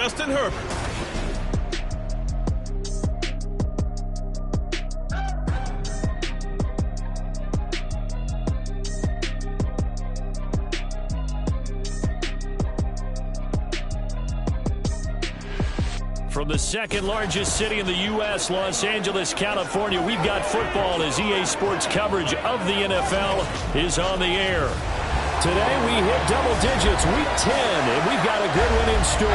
Justin Herbert. From the second largest city in the U.S., Los Angeles, California, we've got football as EA Sports coverage of the NFL is on the air. Today we hit double digits, week 10, and we've got a good one in store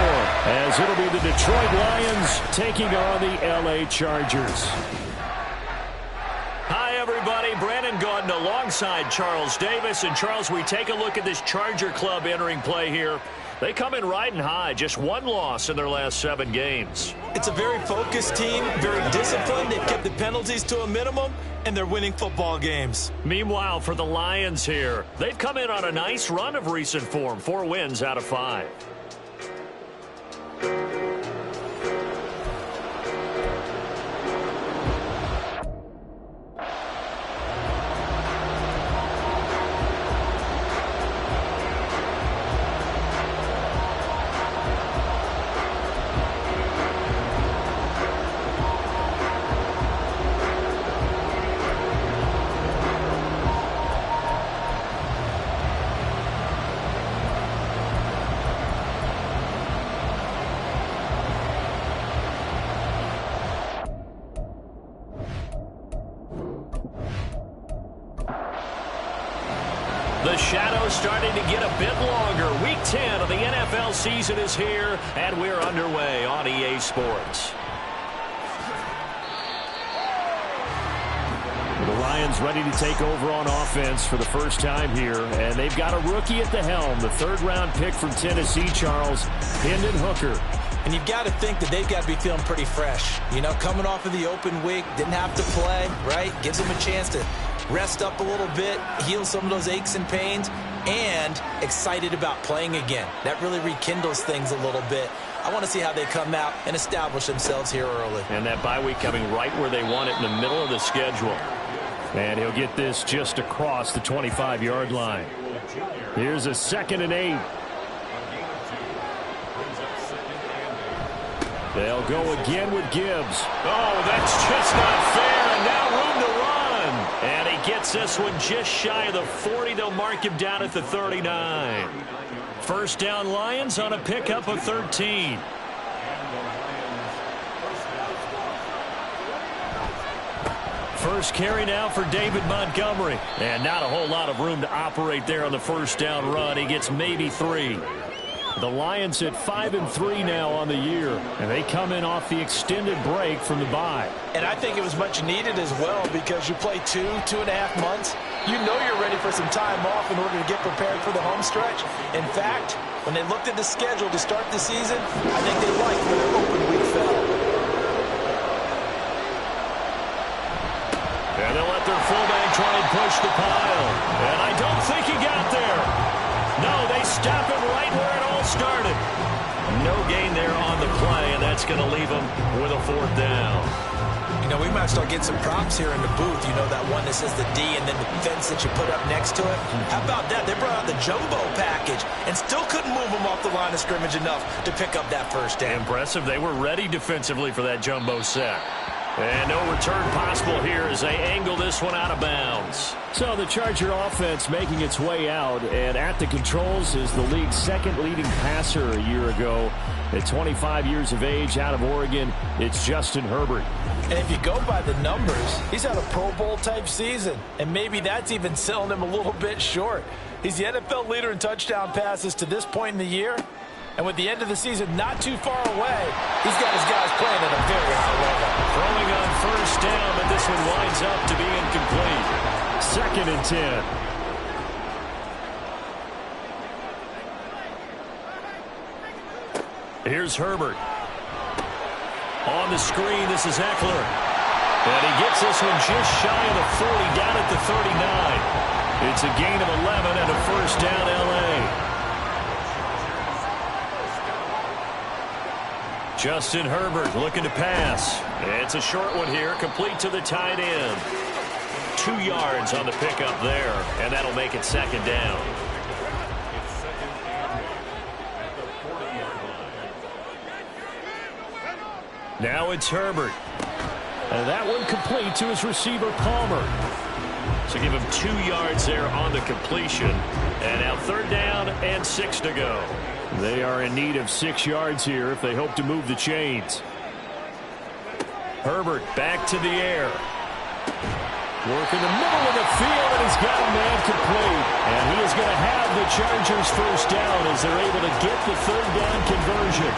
as it'll be the Detroit Lions taking on the L.A. Chargers. Hi, everybody. Brandon Gaudin alongside Charles Davis. And, Charles, we take a look at this Charger club entering play here. They come in riding high, just one loss in their last 7 games. It's a very focused team, very disciplined. They've kept the penalties to a minimum, and they're winning football games. Meanwhile, for the Lions here, they've come in on a nice run of recent form, 4 wins out of 5. The shadow's starting to get a bit longer. Week 10 of the NFL season is here, and we're underway on EA Sports. The Lions ready to take over on offense for the first time here, and they've got a rookie at the helm, the 3rd-round pick from Tennessee, Charles, Hendon Hooker. And you've got to think that they've got to be feeling pretty fresh. You know, coming off of the open week, didn't have to play, right? Gives them a chance to rest up a little bit, heal some of those aches and pains, and excited about playing again. That really rekindles things a little bit. I want to see how they come out and establish themselves here early. And that bye week coming right where they want it in the middle of the schedule. And he'll get this just across the 25-yard line. Here's a 2nd and 8. They'll go again with Gibbs. Oh, that's just not fair, and now room to run. And he gets this one just shy of the 40. They'll mark him down at the 39. First down, Lions on a pickup of 13. First carry now for David Montgomery. And not a whole lot of room to operate there on the first down run. He gets maybe 3. The Lions at 5-3 now on the year, and they come in off the extended break from the bye. And I think it was much needed as well because you play 2.5 months. You know you're ready for some time off in order to get prepared for the home stretch. In fact, when they looked at the schedule to start the season, I think they liked where their open week fell. And they'll let their fullback try and push the pile. And I don't think he got there. No, they stop him right where it all started. No gain there on the play, and that's going to leave them with a 4th down. You know, we might start getting some props here in the booth. You know, that one that says the D and then the fence that you put up next to it. How about that? They brought out the jumbo package and still couldn't move them off the line of scrimmage enough to pick up that first down. Impressive. They were ready defensively for that jumbo set. And no return possible here as they angle this one out of bounds. So the Charger offense making its way out, and at the controls is the league's 2nd leading passer a year ago. At 25 years of age, out of Oregon, it's Justin Herbert. And if you go by the numbers, he's had a Pro Bowl type season, and maybe that's even selling him a little bit short. He's the NFL leader in touchdown passes to this point in the year. And with the end of the season not too far away, he's got his guys playing at a very high level. Throwing on first down, but this one winds up to be incomplete. 2nd and 10. Here's Herbert. On the screen, this is Eckler. And he gets this one just shy of the 40, down at the 39. It's a gain of 11 and a first down, L.A. Justin Herbert looking to pass. It's a short one here, complete to the tight end. 2 yards on the pickup there, and that'll make it 2nd down. Now it's Herbert. And that one complete to his receiver, Palmer. So give him 2 yards there on the completion. And now 3rd down and 6 to go. They are in need of 6 yards here if they hope to move the chains. Herbert back to the air. Work in the middle of the field, and he's got a man complete. And he is going to have the Chargers first down as they're able to get the 3rd down conversion.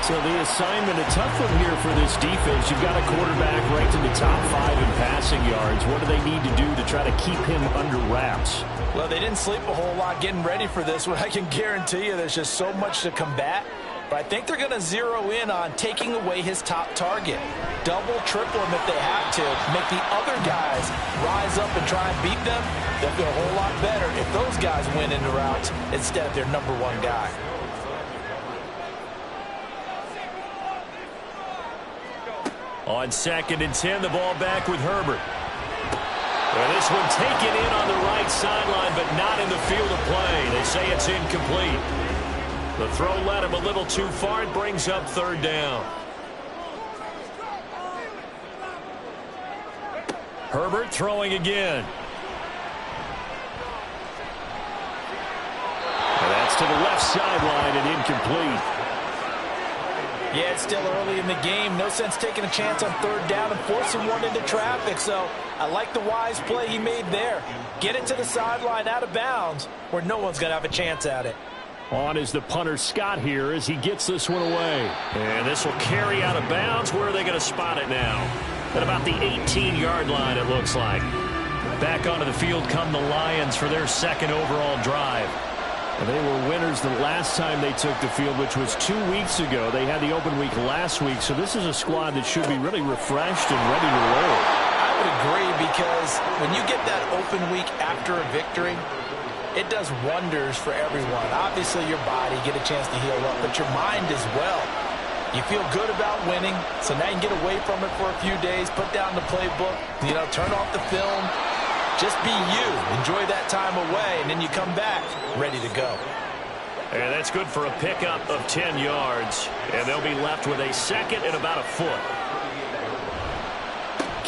So the assignment, a tough one here for this defense. You've got a quarterback ranked in the top 5 in passing yards. What do they need to do to try to keep him under wraps? Well, they didn't sleep a whole lot getting ready for this one. I can guarantee you there's just so much to combat. But I think they're going to zero in on taking away his top target. Double, triple him if they have to. Make the other guys rise up and try and beat them. They'll feel a whole lot better if those guys win in the routes instead of their number 1 guy. On 2nd and 10, the ball back with Herbert. Well, this one taken in on the right sideline, but not in the field of play. They say it's incomplete. The throw led him a little too far. It brings up 3rd down. Herbert throwing again. And that's to the left sideline and incomplete. Yeah, it's still early in the game. No sense taking a chance on 3rd down and forcing one into traffic. So I like the wise play he made there. Get it to the sideline out of bounds where no one's going to have a chance at it. On is the punter Scott here as he gets this one away. And this will carry out of bounds. Where are they going to spot it now? At about the 18-yard line, it looks like. Back onto the field come the Lions for their 2nd overall drive. And they were winners the last time they took the field, which was 2 weeks ago. They had the open week last week, so this is a squad that should be really refreshed and ready to roll. I would agree, because when you get that open week after a victory, it does wonders for everyone. Obviously, your body, get a chance to heal up, but your mind as well. You feel good about winning, so now you can get away from it for a few days, put down the playbook, turn off the film. Just be you. Enjoy that time away, and then you come back ready to go. And that's good for a pickup of 10 yards. And they'll be left with a 2nd and about a foot.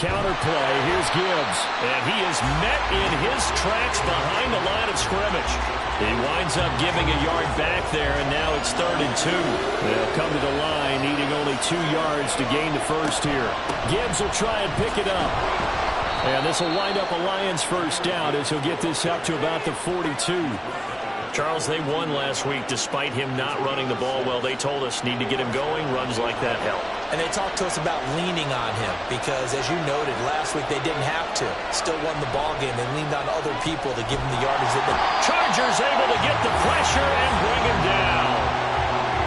Counter play. Here's Gibbs. And he is met in his tracks behind the line of scrimmage. He winds up giving a yard back there, and now it's 3rd and 2. They'll come to the line, needing only 2 yards to gain the first here. Gibbs will try and pick it up. And this will wind up a Lions first down as he'll get this up to about the 42. Charles, they won last week despite him not running the ball well. They told us need to get him going. Runs like that help. And they talked to us about leaning on him because, as you noted, last week they didn't have to. Still won the ball game. They leaned on other people to give him the yardage. Chargers able to get the pressure and bring him down.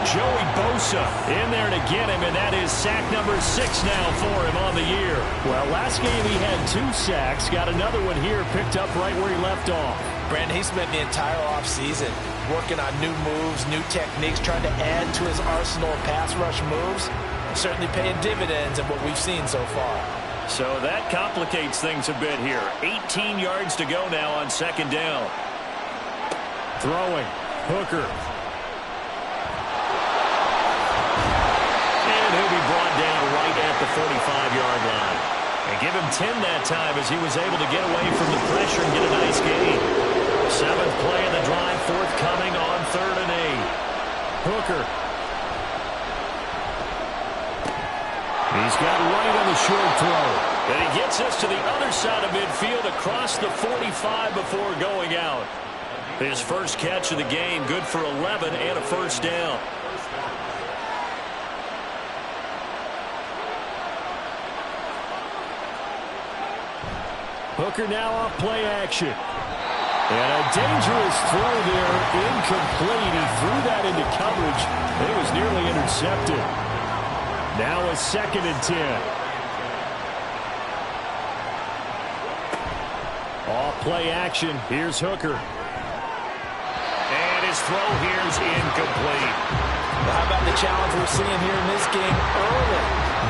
Joey Bosa in there to get him, and that is sack number 6 now for him on the year. Well, last game he had 2 sacks. Got another one here, picked up right where he left off. Brandon, he spent the entire offseason working on new moves, new techniques, trying to add to his arsenal of pass rush moves. Certainly paying dividends in what we've seen so far. So that complicates things a bit here. 18 yards to go now on 2nd down. Throwing. Hooker. He'll be brought down right at the 45-yard line. And give him 10 that time as he was able to get away from the pressure and get a nice gain. 7th play of the drive, forthcoming on 3rd and 8. Hooker. He's got right on the short throw. And he gets us to the other side of midfield across the 45 before going out. His first catch of the game, good for 11 and a first down. Hooker now off play action. And a dangerous throw there, incomplete. He threw that into coverage. It was nearly intercepted. Now a 2nd and 10. Off play action. Here's Hooker. And his throw here is incomplete. Well, how about the challenge we're seeing here in this game early?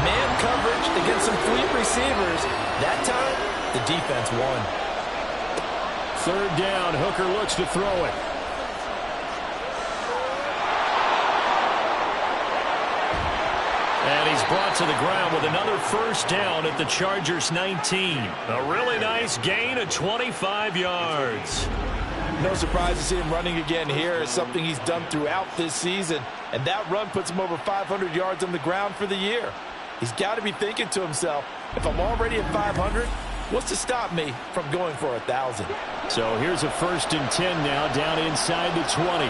Man coverage against some fleet receivers. That time, the defense won. 3rd down. Hooker looks to throw it. And he's brought to the ground with another first down at the Chargers 19. A really nice gain of 25 yards. No surprise to see him running again here. It's something he's done throughout this season. And that run puts him over 500 yards on the ground for the year. He's got to be thinking to himself, if I'm already at 500, what's to stop me from going for 1,000? So here's a 1st and 10 now down inside the 20.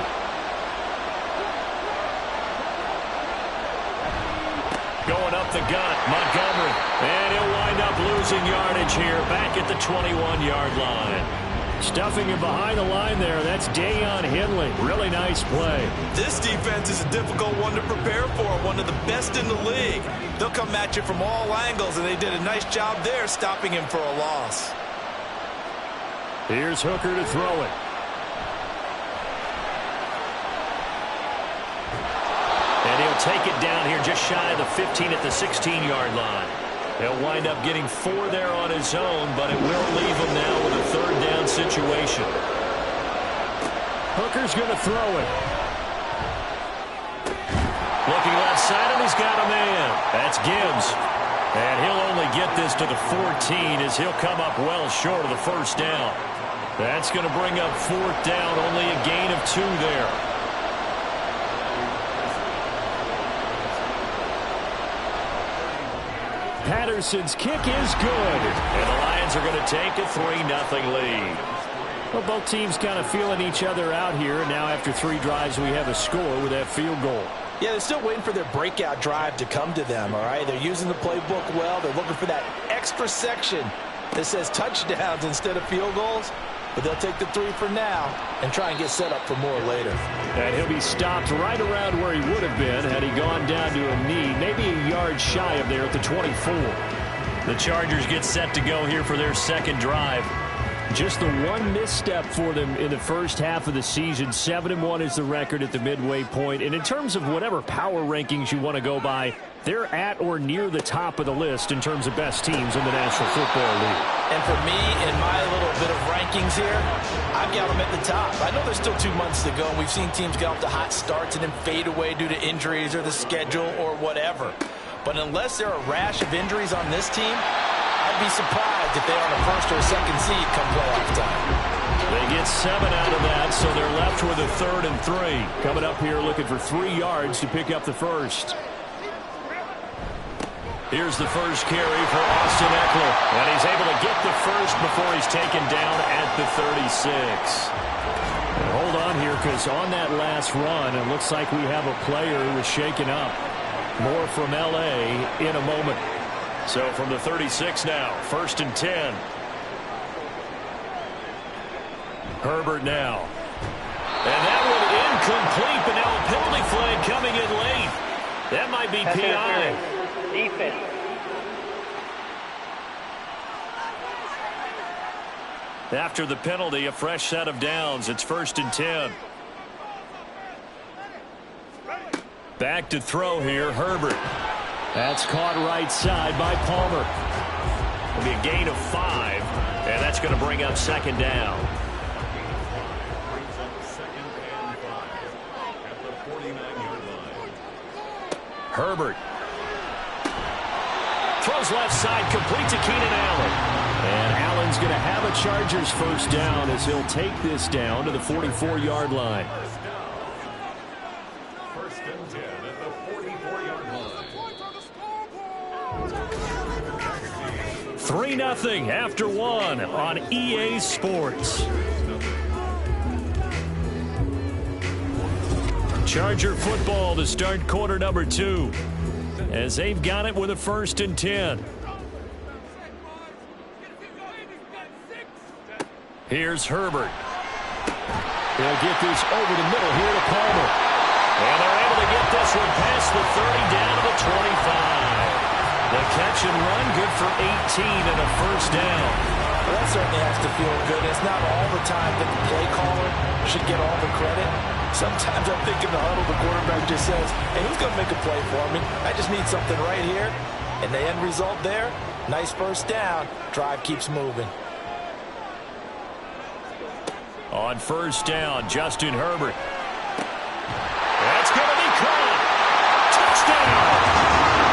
Going up the gut, Montgomery. And he'll wind up losing yardage here back at the 21-yard line. Stuffing him behind the line there. That's Deion Henley. Really nice play. This defense is a difficult one to prepare for. One of the best in the league. They'll come at you from all angles, and they did a nice job there stopping him for a loss. Here's Hooker to throw it. And he'll take it down here just shy of the 15 at the 16-yard line. He'll wind up getting 4 there on his own, but it will leave him now with a 3rd down situation. Hooker's going to throw it. Looking left side, and he's got a man. That's Gibbs. And he'll only get this to the 14 as he'll come up well short of the 1st down. That's going to bring up 4th down, only a gain of 2 there. Patterson's kick is good. And the Lions are going to take a 3-0 lead. Well, both teams kind of feeling each other out here. Now after 3 drives, we have a score with that field goal. Yeah, they're still waiting for their breakout drive to come to them, all right? They're using the playbook well. They're looking for that extra section that says touchdowns instead of field goals. But they'll take the 3 for now and try and get set up for more later. And he'll be stopped right around where he would have been had he gone down to a knee, maybe a yard shy of there at the 24. The Chargers get set to go here for their 2nd drive. Just the one misstep for them in the first half of the season. 7-1 is the record at the midway point. And in terms of whatever power rankings you want to go by, they're at or near the top of the list in terms of best teams in the National Football League. And for me, in my little bit of rankings here, I've got them at the top. I know there's still 2 months to go, and we've seen teams get off to hot starts and then fade away due to injuries or the schedule or whatever. But unless there are a rash of injuries on this team, I'd be surprised if they're on a 1st or a 2nd seed come playoff time. They get 7 out of that, so they're left with a 3rd and 3. Coming up here looking for 3 yards to pick up the 1st. Here's the first carry for Austin Eckler. And he's able to get the 1st before he's taken down at the 36. And hold on here, because on that last run, it looks like we have a player who was shaken up. More from L.A. in a moment. So from the 36 now, 1st and 10. Herbert now. And that one incomplete, but now a penalty flag coming in late. That might be PI. Defense. After the penalty, a fresh set of downs. It's 1st and 10. Back to throw here, Herbert. That's caught right side by Palmer. It'll be a gain of 5, and that's going to bring up 2nd down. Herbert. Throws left side, complete to Keenan Allen. And Allen's going to have a Chargers 1st down as he'll take this down to the 44-yard line. 1st and 10 at the 44-yard line. 3-0 after 1 on EA Sports. Charger football to start quarter number 2. As they've got it with a 1st and 10. Here's Herbert. He'll get this over the middle here to Palmer. And they're able to get this one past the 30 down to the 25. The catch and run good for 18 and a 1st down. Well, that certainly has to feel good. It's not all the time that the play caller should get all the credit. Sometimes I think in the huddle, the quarterback just says, hey, who's going to make a play for me? I just need something right here. And the end result there, nice 1st down. Drive keeps moving. On 1st down, Justin Herbert. That's going to be caught. Touchdown!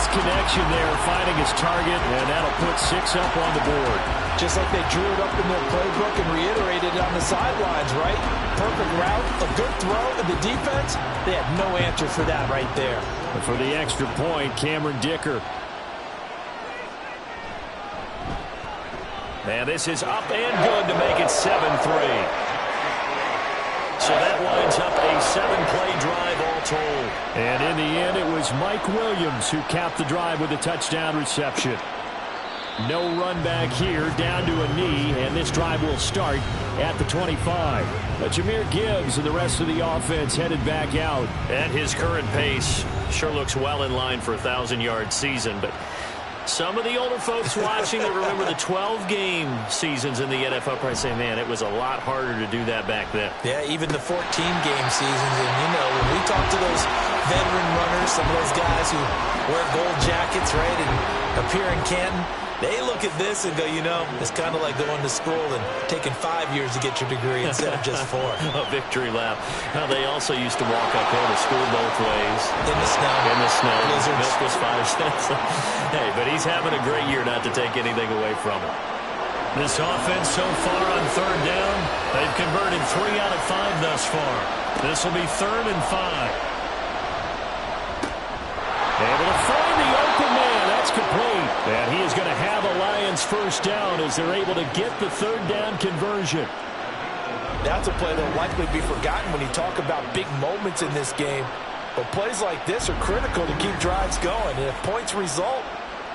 Nice connection there, finding his target, and that'll put 6 up on the board. Just like they drew it up in their playbook and reiterated it on the sidelines, right? Perfect route, a good throw, and the defense, they had no answer for that right there. And for the extra point, Cameron Dicker. And this is up and good to make it 7-3. So that winds up a 7-play drive all told. And in the end, it was Mike Williams who capped the drive with a touchdown reception. No run back here, down to a knee, and this drive will start at the 25. Jahmyr Gibbs and the rest of the offense headed back out. At his current pace, sure looks well in line for a 1,000-yard season, but some of the older folks watching that remember the 12-game seasons in the NFL probably say, man, it was a lot harder to do that back then. Yeah, even the 14-game seasons. And, you know, when we talk to those veteran runners, some of those guys who wear gold jackets, right, and appear in Canton, they look at this and go, you know, it's kind of like going to school and taking 5 years to get your degree instead of just 4. A victory lap. Now, they also used to walk uphill to school both ways. In the snow. In the snow. Blizzards. Milk was 5 cents. Hey, but he's having a great year not to take anything away from him. This offense so far on 3rd down, they've converted 3 out of 5 thus far. This will be 3rd and 5. Able to find the open man. That's complete. And he is going to have a Lions first down as they're able to get the 3rd down conversion. That's a play that will likely be forgotten when you talk about big moments in this game. But plays like this are critical to keep drives going. And if points result,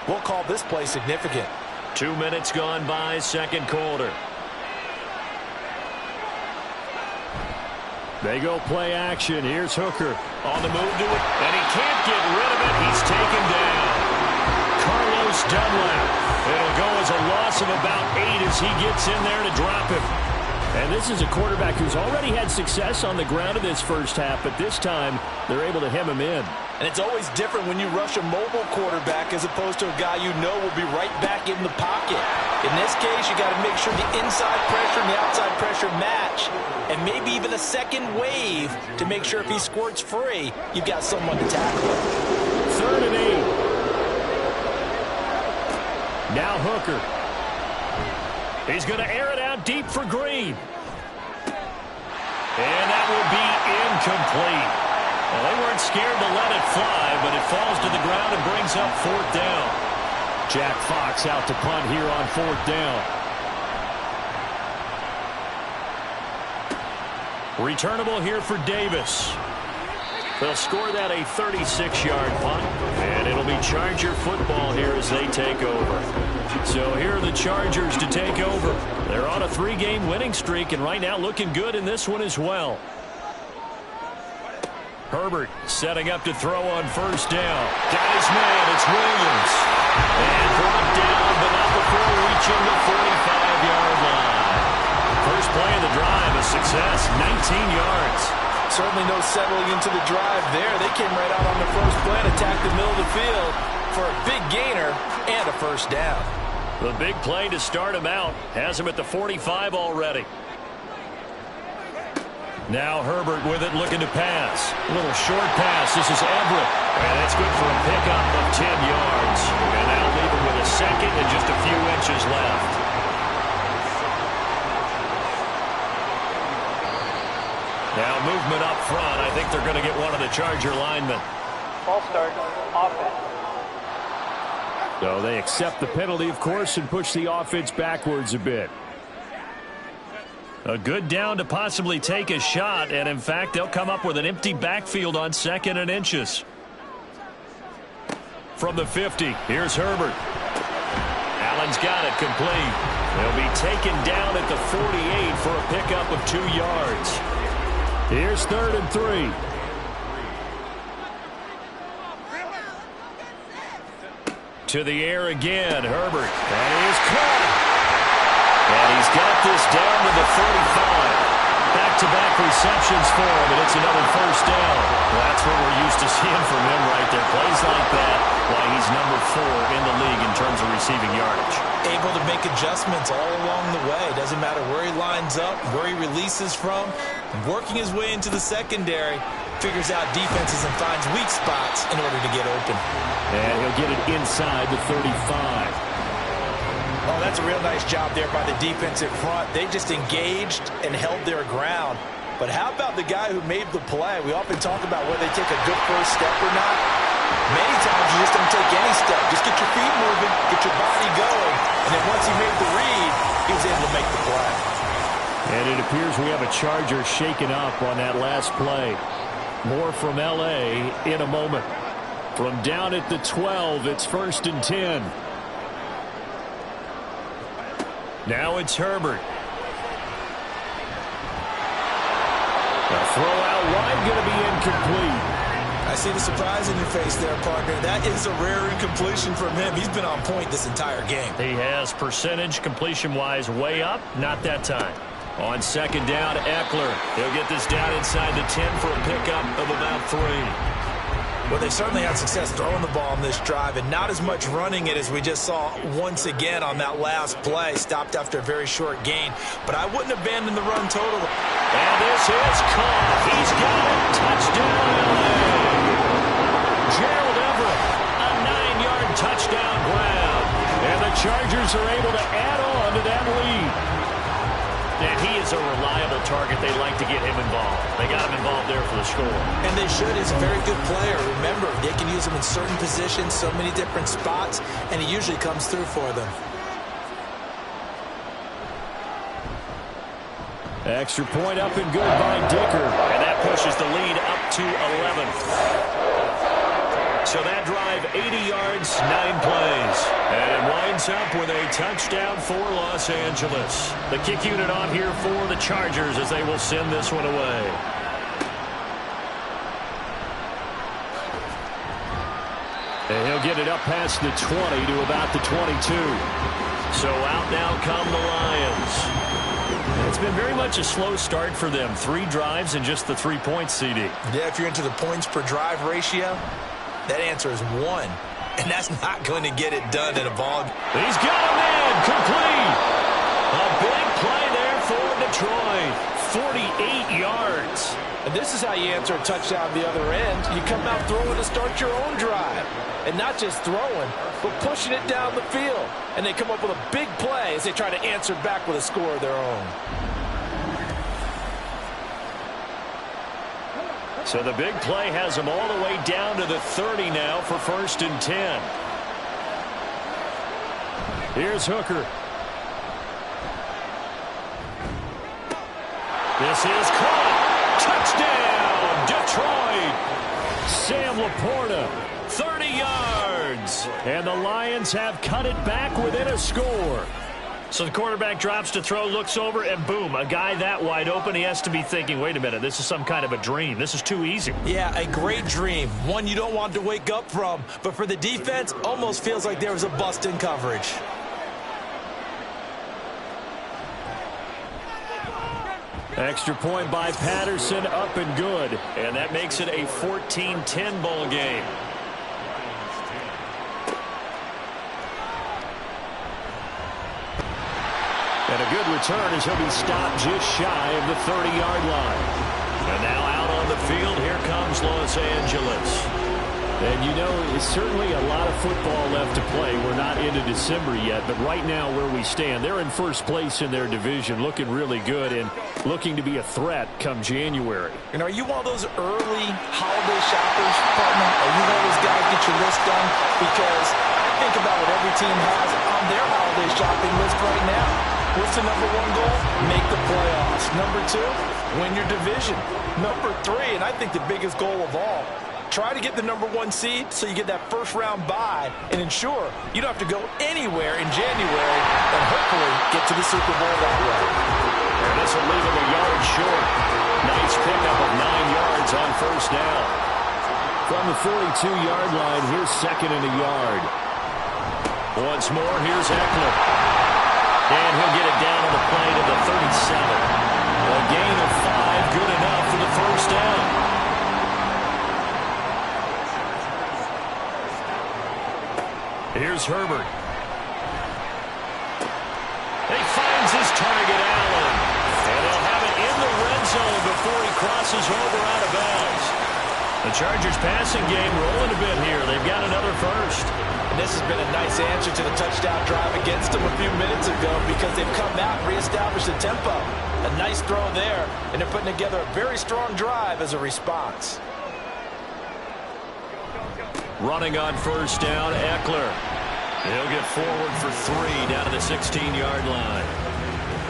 we'll call this play significant. 2 minutes gone by, 2nd quarter. They go play action. Here's Hooker on the move to it, and he can't get rid of it. He's taken down. Carlos Dunlap. It'll go as a loss of about 8 as he gets in there to drop him. And this is a quarterback who's already had success on the ground in this first half, but this time they're able to hem him in. And it's always different when you rush a mobile quarterback as opposed to a guy you know will be right back in the pocket. In this case, you got to make sure the inside pressure and the outside pressure match, and maybe even a second wave to make sure if he squirts free, you've got someone to tackle him. 3rd and 8. Now Hooker. He's going to air it out deep for Green. And that will be incomplete. Well, they weren't scared to let it fly, but it falls to the ground and brings up 4th down. Jack Fox out to punt here on 4th down. Returnable here for Davis. They'll score that a 36-yard punt, and it'll be Charger football here as they take over. So here are the Chargers to take over. They're on a 3-game winning streak, and right now looking good in this one as well. Herbert setting up to throw on 1st down. Got his man. It's Williams. And brought down, but not before reaching the 45-yard line. First play of the drive, a success, 19 yards. Certainly no settling into the drive there. They came right out on the first play and attacked the middle of the field for a big gainer and a first down. The big play to start him out has him at the 45 already. Now Herbert with it, looking to pass. A little short pass. This is Everett. And that's good for a pickup of 10 yards. And that'll leave him with a second and just a few inches left. Now movement up front. I think they're going to get one of the Charger linemen. False start, offense. So they accept the penalty, of course, and push the offense backwards a bit. A good down to possibly take a shot, and in fact, they'll come up with an empty backfield on 2nd and inches. From the 50, here's Herbert. Allen's got it complete. They'll be taken down at the 48 for a pickup of 2 yards. Here's 3rd and 3. To the air again, Herbert. And he is caught. And he's got this down to the 45. Back Back-to-back receptions for him, and it's another first down. Well, that's what we're used to seeing from him right there. Plays like that, why he's number 4 in the league in terms of receiving yardage. Able to make adjustments all along the way. Doesn't matter where he lines up, where he releases from. Working his way into the secondary, figures out defenses and finds weak spots in order to get open. And he'll get it inside the 35. Oh, that's a real nice job there by the defensive front. They just engaged and held their ground. But how about the guy who made the play? We often talk about whether they take a good first step or not. Many times you just don't take any step. Just get your feet moving, get your body going. And then once he made the read, he was able to make the play. And it appears we have a Charger shaken up on that last play. More from L.A. in a moment. From down at the 12, it's 1st and 10. Now it's Herbert. The throw out wide going to be incomplete. I see the surprise in your face there, partner. That is a rare incompletion from him. He's been on point this entire game. He has percentage completion-wise way up. Not that time. On 2nd down, Eckler. He'll get this down inside the 10 for a pickup of about 3. Well, they certainly had success throwing the ball on this drive and not as much running it as we just saw once again on that last play. Stopped after a very short gain. But I wouldn't abandon the run totally. And this is caught. He's got it. Touchdown, LA. Gerald Everett, a 9-yard touchdown grab. And the Chargers are able to add on to that lead. And he is a reliable target. They like to get him involved. They got him involved there for the score. And they should. He's a very good player. Remember, they can use him in certain positions, so many different spots, and he usually comes through for them. Extra point up and good by Dicker. And that pushes the lead up to 11. So that drive, 80 yards, 9 plays. And it winds up with a touchdown for Los Angeles. The kick unit on here for the Chargers as they will send this one away. And he'll get it up past the 20 to about the 22. So out now come the Lions. It's been very much a slow start for them. 3 drives and just the 3 points, CD. Yeah, if you're into the points per drive ratio, that answer is 1. And that's not going to get it done in a ball. He's got a man complete. A big play there for Detroit. 48 yards. And this is how you answer a touchdown the other end. You come out throwing to start your own drive. And not just throwing, but pushing it down the field. And they come up with a big play as they try to answer back with a score of their own. So the big play has them all the way down to the 30 now for 1st and 10. Here's Hooker. This is caught. Touchdown, Detroit. Sam Laporta, 30 yards. And the Lions have cut it back within a score. So the quarterback drops to throw, looks over, and boom, a guy that wide open, he has to be thinking, wait a minute, this is some kind of a dream. This is too easy. Yeah, a great dream. One you don't want to wake up from. But for the defense, almost feels like there was a bust in coverage. Extra point by Patterson, up and good. And that makes it a 14-10 ball game. And a good return as he'll be stopped just shy of the 30-yard line. And now out on the field, here comes Los Angeles. And you know, it's certainly a lot of football left to play. We're not into December yet, but right now where we stand, they're in first place in their division, looking really good and looking to be a threat come January. And are you one of those early holiday shoppers, partner? Are you one of those guys get your list done? Because I think about what every team has on their holiday shopping list right now. What's the number 1 goal? Make the playoffs. Number 2, win your division. Number 3, and I think the biggest goal of all, try to get the number 1 seed so you get that first-round bye and ensure you don't have to go anywhere in January and hopefully get to the Super Bowl that way. And this will leave him a yard short. Nice pickup of 9 yards on first down. From the 42-yard line, here's 2nd and a yard. Once more, here's Eckler. And he'll get it down on the play to the 37. A gain of 5. is Herbert. He finds his target, Allen. And they'll have it in the red zone before he crosses over out of bounds. The Chargers passing game rolling a bit here. They've got another first. And this has been a nice answer to the touchdown drive against them a few minutes ago because they've come out and reestablished the tempo. A nice throw there, and they're putting together a very strong drive as a response. Running on first down, Eckler. He'll get forward for 3 down to the 16-yard line.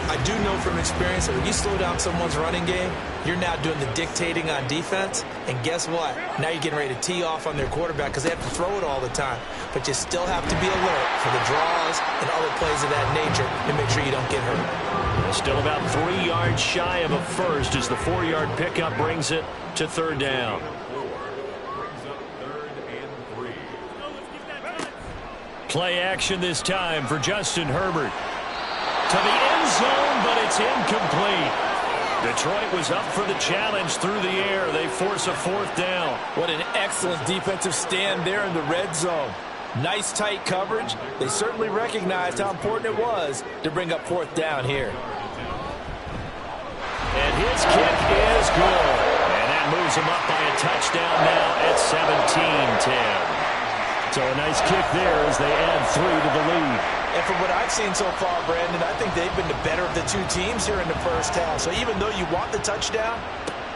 I do know from experience that when you slow down someone's running game, you're now doing the dictating on defense. And guess what? Now you're getting ready to tee off on their quarterback because they have to throw it all the time. But you still have to be alert for the draws and other plays of that nature to make sure you don't get hurt. Still about 3 yards shy of a first as the 4-yard pickup brings it to third down. Play action this time for Justin Herbert. To the end zone, but it's incomplete. Detroit was up for the challenge through the air. They force a 4th down. What an excellent defensive stand there in the red zone. Nice tight coverage. They certainly recognized how important it was to bring up 4th down here. And his kick is good. And that moves him up by a touchdown now at 17-10. So a nice kick there as they add 3 to the lead. And from what I've seen so far, Brandon, I think they've been the better of the two teams here in the first half. So even though you want the touchdown,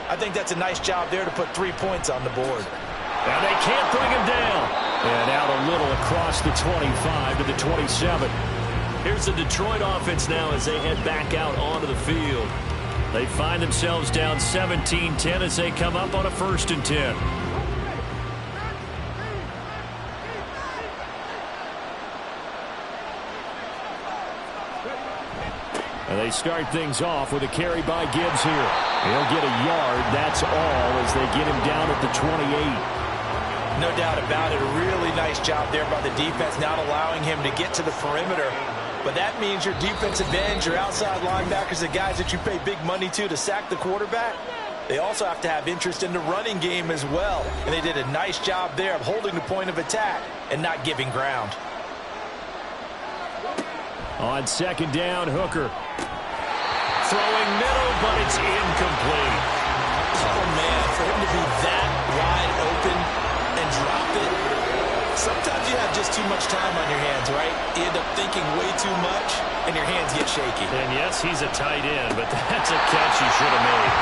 I think that's a nice job there to put 3 points on the board. And they can't bring him down. And out a little across the 25 to the 27. Here's the Detroit offense now as they head back out onto the field. They find themselves down 17-10 as they come up on a 1st and 10. And they start things off with a carry by Gibbs here. He'll get a yard, that's all, as they get him down at the 28. No doubt about it. A really nice job there by the defense, not allowing him to get to the perimeter. But that means your defensive ends, your outside linebackers, the guys that you pay big money to sack the quarterback, they also have to have interest in the running game as well. And they did a nice job there of holding the point of attack and not giving ground. On 2nd down, Hooker. Throwing middle, but it's incomplete. Oh, man, for him to be that wide open and drop it, sometimes you have just too much time on your hands, right? You end up thinking way too much, and your hands get shaky. And yes, he's a tight end, but that's a catch he should have made.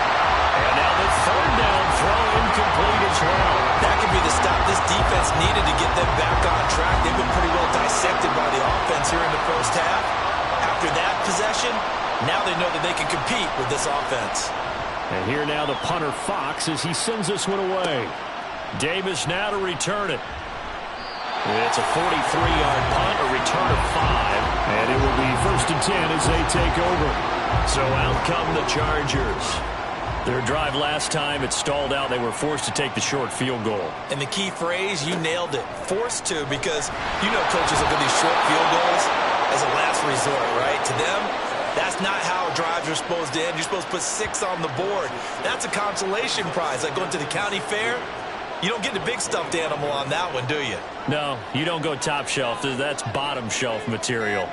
And now the 3rd down throw incomplete as well. That could be the stop this defense needed to get them back on track. They've been pretty well dissected by the offense here in the first half. After that possession, now they know that they can compete with this offense. And here now the punter Fox as he sends this one away. Davis now to return it. It's a 43-yard punt, a return of 5. And it will be 1st and 10 as they take over. So out come the Chargers. Their drive last time, it stalled out. They were forced to take the short field goal. And the key phrase, you nailed it. Forced to, because you know coaches look at these short field goals as a last resort, right? To them, that's not how drives are supposed to end. You're supposed to put 6 on the board. That's a consolation prize. Like going to the county fair, you don't get the big stuffed animal on that one, do you? No, you don't go top shelf. That's bottom shelf material.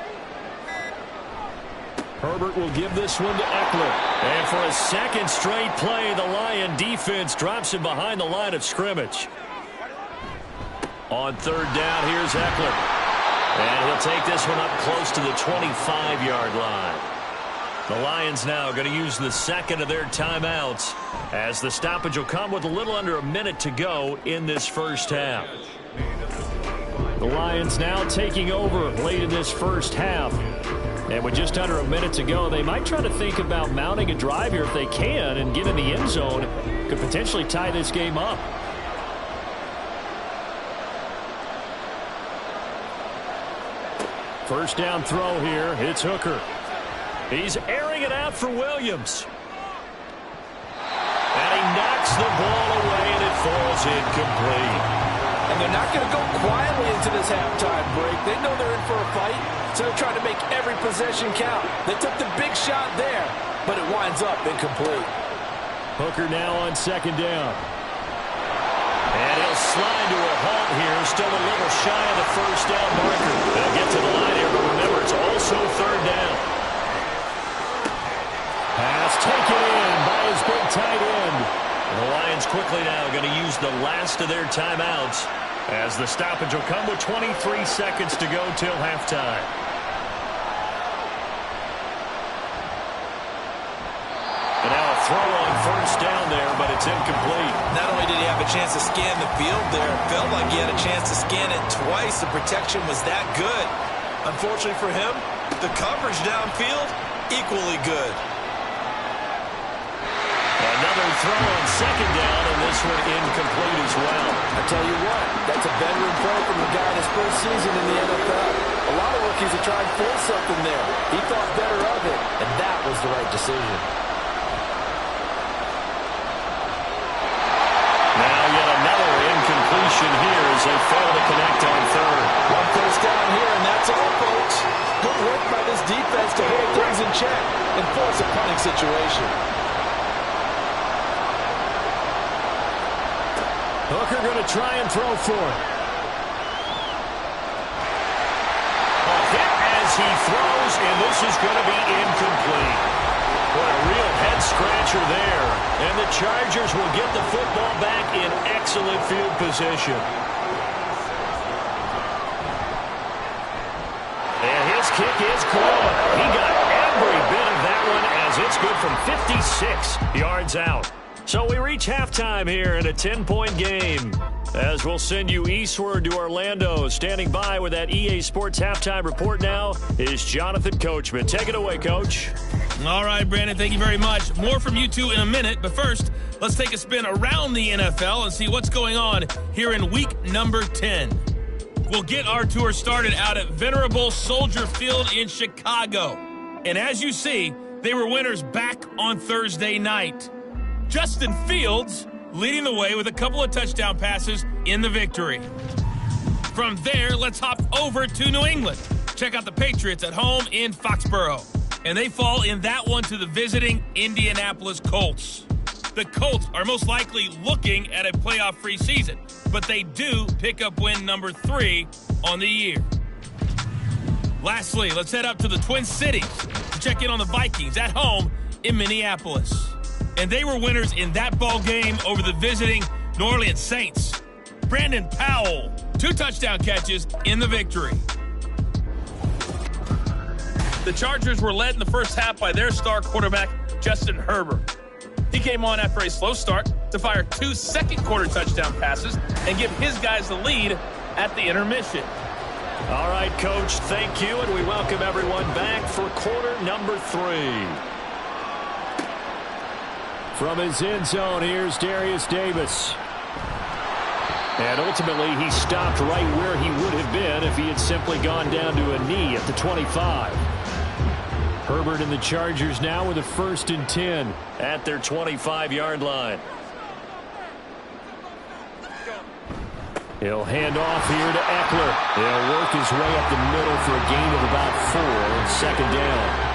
Herbert will give this one to Eckler. And for a 2nd straight play, the Lion defense drops him behind the line of scrimmage. On 3rd down, here's Eckler. And he'll take this one up close to the 25-yard line. The Lions now going to use the 2nd of their timeouts as the stoppage will come with a little under a minute to go in this first half. The Lions now taking over late in this first half. And with just under a minute to go, they might try to think about mounting a drive here if they can and get in the end zone. Could potentially tie this game up. First down throw here. It's Hooker. He's airing it out for Williams. And he knocks the ball away, and it falls incomplete. And they're not going to go quietly into this halftime break. They know they're in for a fight, so they're trying to make every possession count. They took the big shot there, but it winds up incomplete. Hooker now on 2nd down. And he'll slide to a halt here. Still a little shy of the first down marker. They'll get to the line here, but remember, it's also third down. Pass taken in by his big tight end. And the Lions quickly now going to use the last of their timeouts as the stoppage will come with 23 seconds to go till halftime. And now a throw on first down there, but it's incomplete. Not only did he have a chance to scan the field there, it felt like he had a chance to scan it twice. The protection was that good. Unfortunately for him, the coverage downfield, equally good. Another throw on second down, and this one incomplete as well. I tell you what, that's a veteran play from the guy in his first season in the NFL. A lot of rookies are trying to force something there. He thought better of it, and that was the right decision. Now yet another incompletion here as they fail to connect on third. One first down here, and that's all, folks. Good work by this defense to hold things in check and force a punting situation. Hooker going to try and throw for it. A hit as he throws, and this is going to be incomplete. What a real head-scratcher there. And the Chargers will get the football back in excellent field position. And his kick is good. He got every bit of that one as it's good from 56 yards out. So we reach halftime here in a 10-point game. As we'll send you eastward to Orlando. Standing by with that EA Sports halftime report now is Jonathan Coachman. Take it away, Coach. All right, Brandon, thank you very much. More from you two in a minute, but first, let's take a spin around the NFL and see what's going on here in week number 10. We'll get our tour started out at Venerable Soldier Field in Chicago. And as you see, they were winners back on Thursday night. Justin Fields leading the way with a couple of touchdown passes in the victory. From there, let's hop over to New England. Check out the Patriots at home in Foxborough. And they fall in that one to the visiting Indianapolis Colts. The Colts are most likely looking at a playoff-free season, but they do pick up win number 3 on the year. Lastly, let's head up to the Twin Cities to check in on the Vikings at home in Minneapolis. And they were winners in that ball game over the visiting New Orleans Saints. Brandon Powell, 2 touchdown catches in the victory. The Chargers were led in the first half by their star quarterback, Justin Herbert. He came on after a slow start to fire 2 second-quarter touchdown passes and give his guys the lead at the intermission. All right, Coach, thank you, and we welcome everyone back for quarter number 3. From his end zone, here's Darius Davis. And ultimately, he stopped right where he would have been if he had simply gone down to a knee at the 25. Herbert and the Chargers now with a 1st and 10 at their 25-yard line. He'll hand off here to Eckler. He'll work his way up the middle for a gain of about 4, 2nd down.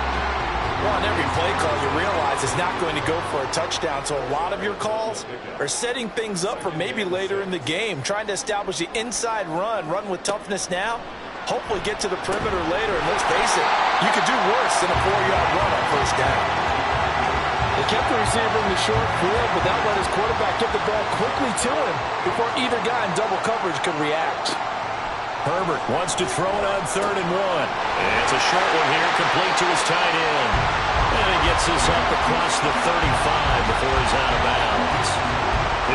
Well, on every play call, you realize it's not going to go for a touchdown, so a lot of your calls are setting things up for maybe later in the game, trying to establish the inside run with toughness now, hopefully get to the perimeter later, and let's face it, you could do worse than a 4-yard run on 1st down. They kept the receiver in the short field, but that let his quarterback get the ball quickly to him before either guy in double coverage could react. Herbert wants to throw it on 3rd and 1. And it's a short one here, complete to his tight end. And he gets this up across the 35 before he's out of bounds.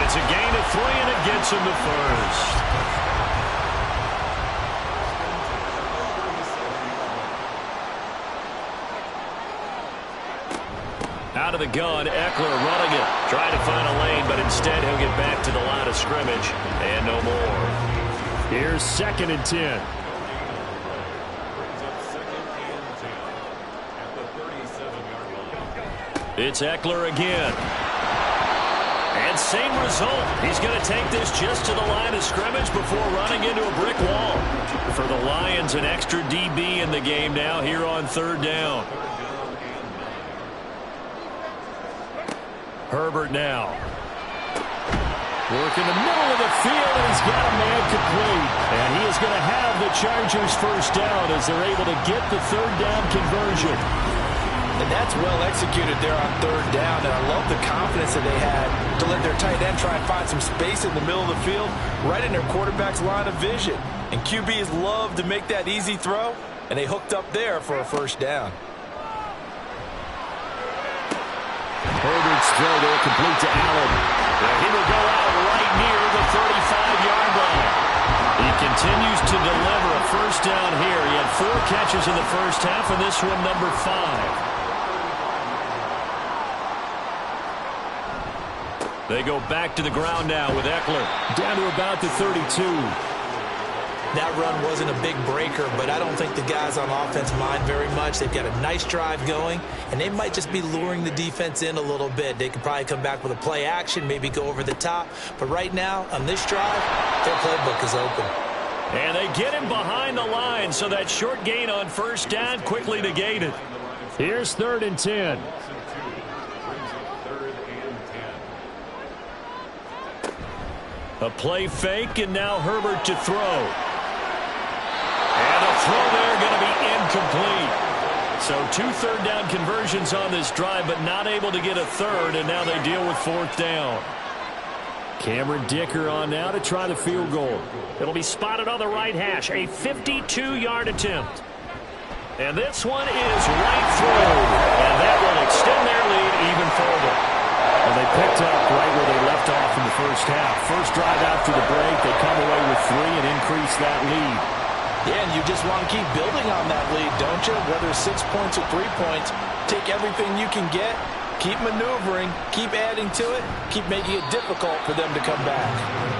It's a gain of 3, and it gets him to 1st. Out of the gun, Eckler running it. Trying to find a lane, but instead he'll get back to the line of scrimmage. And no more. Here's 2nd and 10. It's Eckler again. And same result. He's going to take this just to the line of scrimmage before running into a brick wall. For the Lions, an extra DB in the game now here on 3rd down. Herbert now. Working the middle of the field, and he's got a man complete. And he is going to have the Chargers first down as they're able to get the third down conversion. And that's well executed there on third down. And I love the confidence that they had to let their tight end try and find some space in the middle of the field, right in their quarterback's line of vision. And QBs love to make that easy throw, and they hooked up there for a first down. Herbert's throw there complete to Allen. And he will go out right near the 35-yard line. He continues to deliver a first down here. He had 4 catches in the first half, and this one number 5. They go back to the ground now with Eckler. Down to about the 32. That run wasn't a big breaker, but I don't think the guys on offense mind very much. They've got a nice drive going, and they might just be luring the defense in a little bit. They could probably come back with a play action, maybe go over the top. But right now, on this drive, their playbook is open. And they get him behind the line, so that short gain on first down quickly negated. Here's 3rd and 10. A play fake, and now Herbert to throw. And a throw there going to be incomplete. So 2 third down conversions on this drive, but not able to get a third, and now they deal with 4th down. Cameron Dicker on now to try the field goal. It'll be spotted on the right hash, a 52-yard attempt. And this one is right through, and that will extend their lead even further. And they picked up right where they left off in the first half. First drive after the break, they come away with 3 and increase that lead. Yeah, and you just want to keep building on that lead, don't you? Whether it's 6 points or 3 points, take everything you can get, keep maneuvering, keep adding to it, keep making it difficult for them to come back.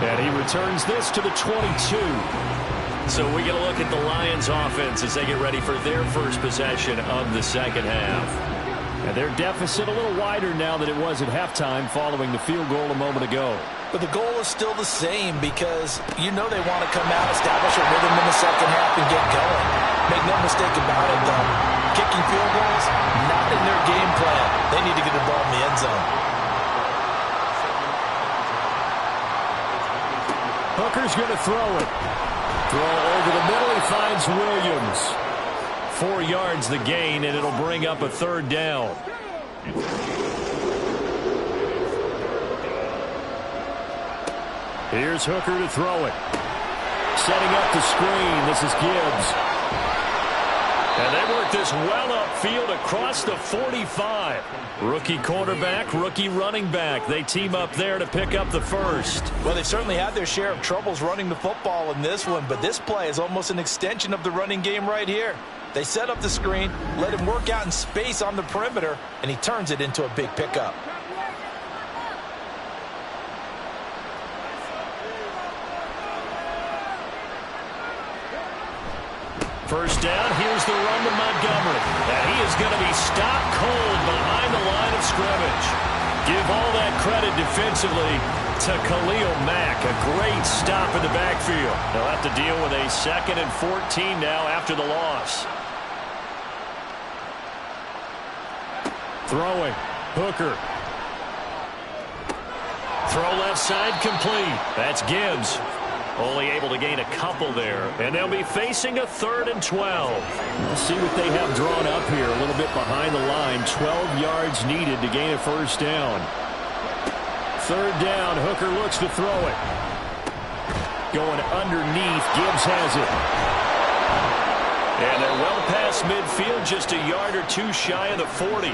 And he returns this to the 22. So we get a look at the Lions offense as they get ready for their first possession of the second half. And their deficit a little wider now than it was at halftime following the field goal a moment ago. But the goal is still the same because you know they want to come out, establish a rhythm in the second half, and get going. Make no mistake about it, though. Kicking field goals, not in their game plan. They need to get the ball in the end zone. Hooker's going to throw it. Throw over the middle. He finds Williams. 4 yards the gain, and it'll bring up a 3rd down. Here's Hooker to throw it. Setting up the screen. This is Gibbs. And they work this well upfield across the 45. Rookie quarterback, rookie running back. They team up there to pick up the first. Well, they certainly had their share of troubles running the football in this one, but this play is almost an extension of the running game right here. They set up the screen, let him work out in space on the perimeter, and he turns it into a big pickup. First down, here's the run to Montgomery. And he is going to be stopped cold behind the line of scrimmage. Give all that credit defensively to Khalil Mack. A great stop in the backfield. They'll have to deal with a 2nd and 14 now after the loss. Throwing. Hooker. Throw left side complete. That's Gibbs. Only able to gain a couple there. And they'll be facing a 3rd and 12. Let's see what they have drawn up here. A little bit behind the line. 12 yards needed to gain a first down. 3rd down. Hooker looks to throw it. Going underneath. Gibbs has it. And they're well past midfield. Just a yard or 2 shy of the 40.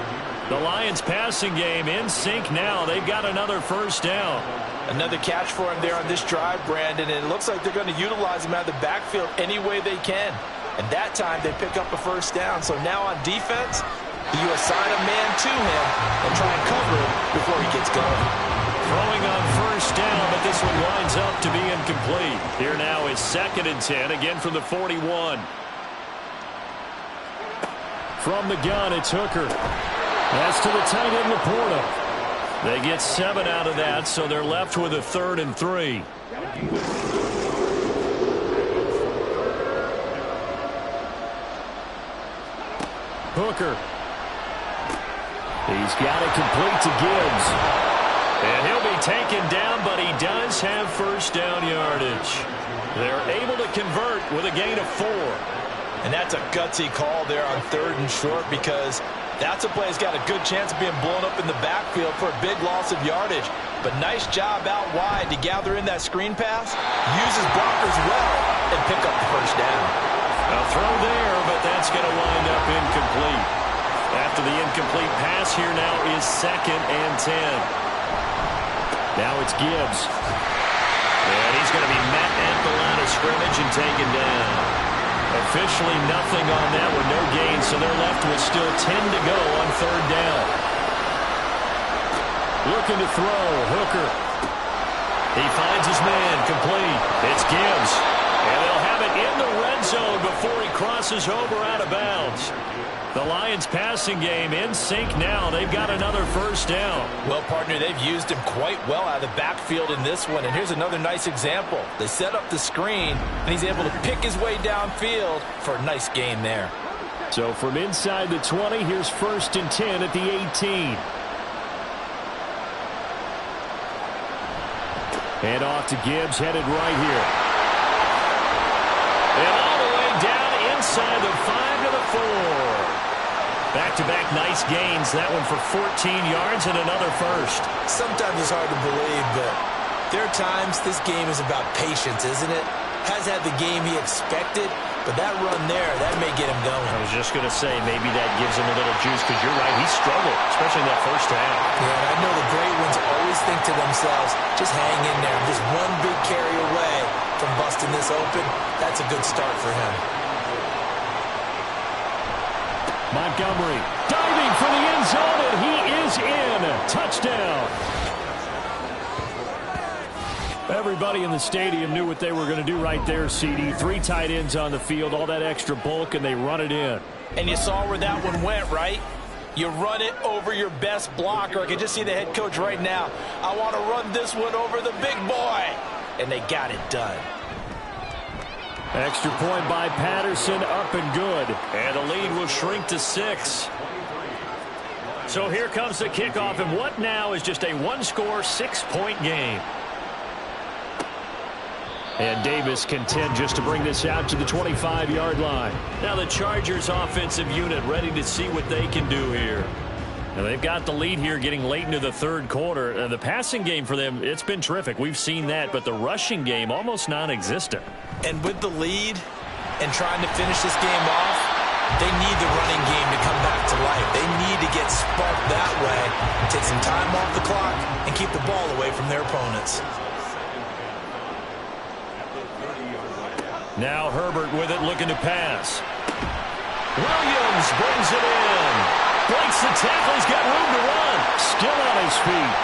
The Lions passing game in sync now. They've got another first down. Another catch for him there on this drive, Brandon, and it looks like they're going to utilize him out of the backfield any way they can. And that time they pick up a first down. So now on defense, you assign a man to him and try and cover him before he gets going. Throwing on first down, but this one winds up to be incomplete. Here now is 2nd and 10, again from the 41. From the gun, it's Hooker. That's to the tight end, Laporta. They get 7 out of that, so they're left with a 3rd and 3. Hooker. He's got it complete to Gibbs. And he'll be taken down, but he does have first down yardage. They're able to convert with a gain of 4. And that's a gutsy call there on 3rd and short, because that's a play that's got a good chance of being blown up in the backfield for a big loss of yardage. But nice job out wide to gather in that screen pass, use his blockers well, and pick up the first down. A throw there, but that's going to wind up incomplete. After the incomplete pass, here now is 2nd and 10. Now it's Gibbs. And he's going to be met at the line of scrimmage and taken down. Officially nothing on that one, no gain, so they're left with still 10 to go on 3rd down. Looking to throw, Hooker. He finds his man, complete. It's Gibbs. And they'll have it in the red zone before he crosses over out of bounds. The Lions passing game in sync now. They've got another first down. Well, partner, they've used him quite well out of the backfield in this one. And here's another nice example. They set up the screen, and he's able to pick his way downfield for a nice gain there. So from inside the 20, here's 1st and 10 at the 18. And off to Gibbs, headed right here. And all the way down inside the 5 to the 4. Back-to-back nice gains. That one for 14 yards and another first. Sometimes it's hard to believe, but there are times this game is about patience, isn't it? Has had the game he expected, but that run there, that may get him going. I was just going to say, maybe that gives him a little juice, because you're right, he struggled, especially in that first half. Yeah, and I know the great ones always think to themselves, just hang in there. I'm just one big carry away from busting this open. That's a good start for him. Montgomery diving for the end zone, and he is in. Touchdown. Everybody in the stadium knew what they were going to do right there, CD. 3 tight ends on the field, all that extra bulk, and they run it in. And you saw where that one went, right? You run it over your best blocker. I can just see the head coach right now. I want to run this one over the big boy. And they got it done. Extra point by Patterson, up and good. And the lead will shrink to 6. So here comes the kickoff, and what now is just a 1-score, 6-point game. And Davis content just to bring this out to the 25-yard line. Now the Chargers offensive unit ready to see what they can do here. Now they've got the lead here getting late into the 3rd quarter. The passing game for them, it's been terrific. We've seen that, but the rushing game almost non-existent. And with the lead and trying to finish this game off, they need the running game to come back to life. They need to get sparked that way, take some time off the clock, and keep the ball away from their opponents. Now Herbert with it, looking to pass. Williams brings it in. Breaks the tackle. He's got room to run. Still on his feet.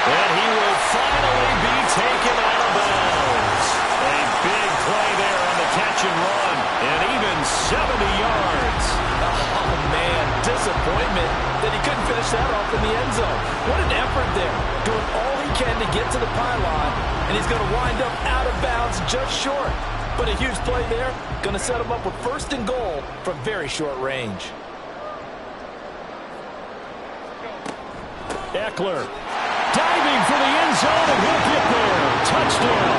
And he will finally be taken out of bounds. A big play there on the catch and run. And even 70 yards. Oh, man. Disappointment that he couldn't finish that off in the end zone. What an effort there. Doing all he can to get to the pylon. And he's going to wind up out of bounds just short. But a huge play there. Going to set him up with 1st and goal from very short range. Eckler diving for the end zone, and he'll get there. Touchdown.